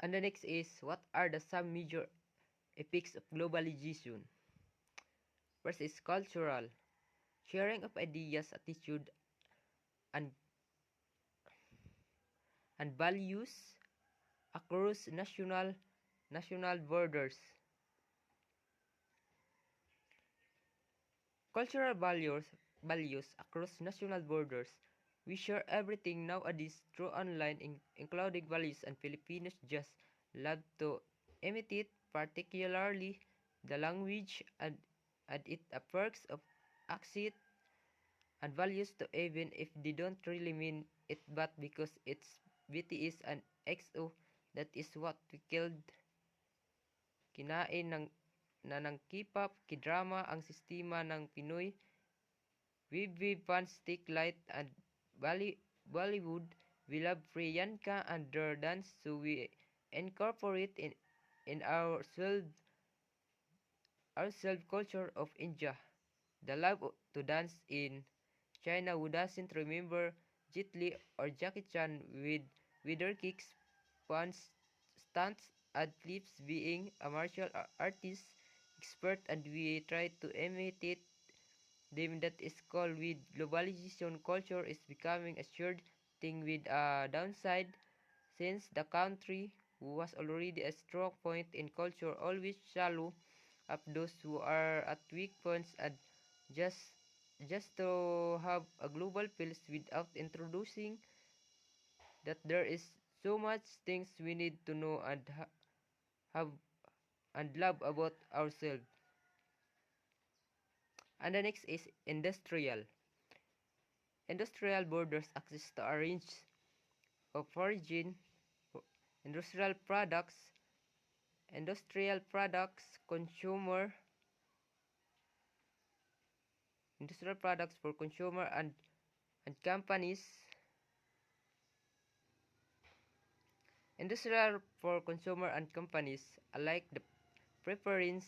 And the next is, what are the some major effects of globalization? First is cultural, sharing of ideas, attitude, and, and values across national borders. Cultural values across national borders. We share everything nowadays through online, including values, and Filipinos just love to imitate, particularly the language and it perks of accent and values to even if they don't really mean it, but because it's BTS and XO, that is what we killed. Kinain ng K-pop, K-drama ang sistema ng Pinoy. We fans stick light and Bollywood. We love Priyanka and their dance, so we incorporate in our self culture of India. The love to dance in China, who doesn't remember Jet Li or Jackie Chan with their kicks, punch, stunts, and flips, being a martial artist expert, and we try to imitate them. That is called with globalization. Culture is becoming a shared thing with a downside, since the country who was already a strong point in culture always shallow up those who are at weak points, and just just to have a global feels without introducing that there is so much things we need to know and have and love about ourselves. And the next is industrial borders access to a range of origin, industrial products consumer industrial products for consumer and companies. Industrial for consumer and companies alike, the preference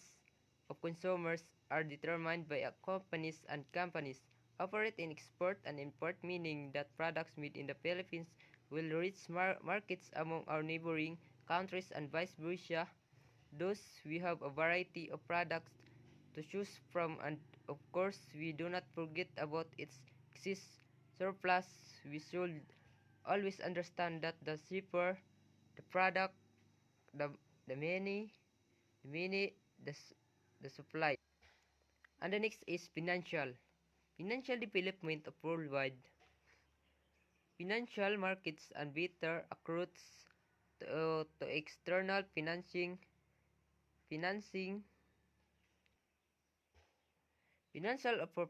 of consumers are determined by companies, and companies operate in export and import, meaning that products made in the Philippines will reach markets among our neighboring countries and vice versa. Thus, we have a variety of products to choose from, and of course, we do not forget about its excess surplus. We should always understand that the cheaper the product, the the many the many the supply. And the next is financial development of worldwide financial markets and better accrues to external financing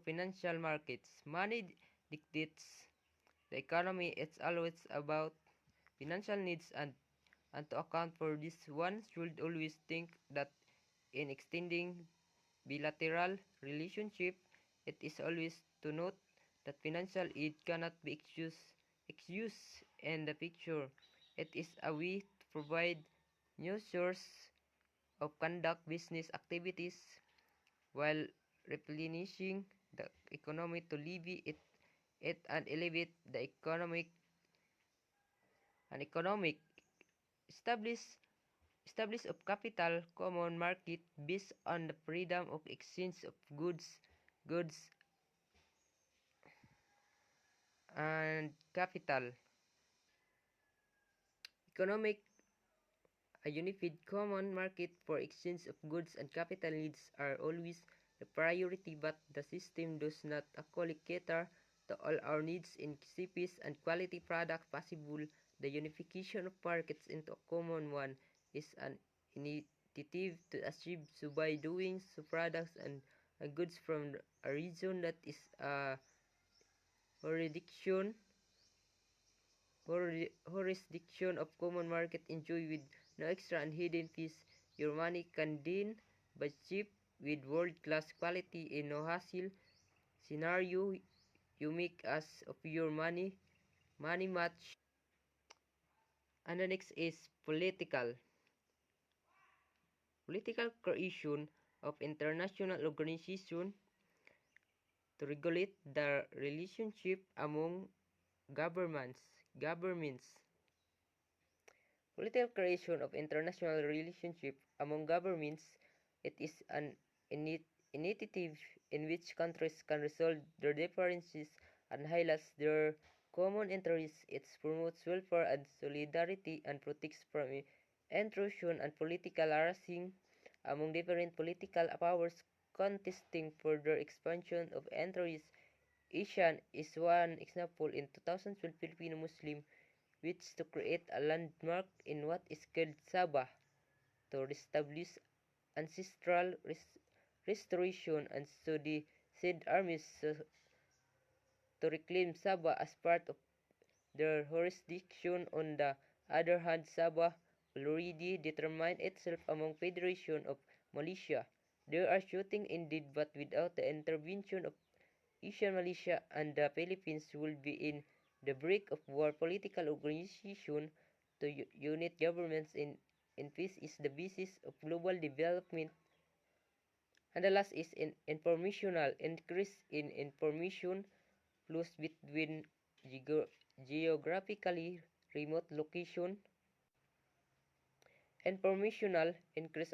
financial markets. Money dictates the economy. It's always about financial needs, and to account for this, one should always think that in extending bilateral relationship, it is always to note that financial aid cannot be excused in the picture. It is a way to provide new source of conduct business activities while replenishing the economy to levy it and elevate the economic establish of capital common market based on the freedom of exchange of goods and capital. Economic A unified common market for exchange of goods and capital needs are always the priority, but the system does not equally cater to all our needs in cheapest and quality product possible. The unification of markets into a common one is an initiative to achieve, so by doing so products and goods from a region that is a jurisdiction jurisdiction of common market enjoy with no extra and hidden fees. Your money can then buy cheap with world-class quality in no hassle scenario. You make as of your money match. And the next is political creation of international organization to regulate the relationship among governments. Political creation of international relationship among governments. It is an initiative in which countries can resolve their differences and highlight their common interests. It promotes welfare and solidarity and protects from intrusion and political harassing among different political powers contesting for their expansion of interests. Asian is one example in 2012 Filipino Muslim which to create a landmark in what is called Sabah to establish ancestral restoration and so the said armies to reclaim Sabah as part of their jurisdiction. On the other hand, Sabah already determined itself among Federation of Malaysia. There are shooting indeed, but without the intervention of Asian Malaysia and the Philippines will be in the brink of war. Political organization to unite governments in peace is the basis of global development. And the last is in informational increase in information flows between geographically remote location. Informational increase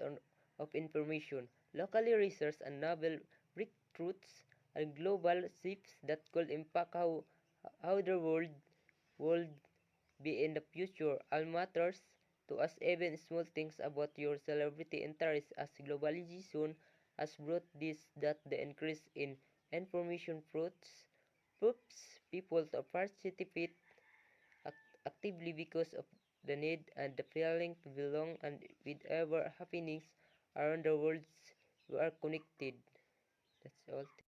of information, locally research and novel breakthroughs and global shifts that could impact how the world be in the future. All matters to us, even small things about your celebrity interest as globalization has brought this that the increase in information proves people to participate actively because of the need and the feeling to belong, and with ever happenings around the world we are connected. That's all.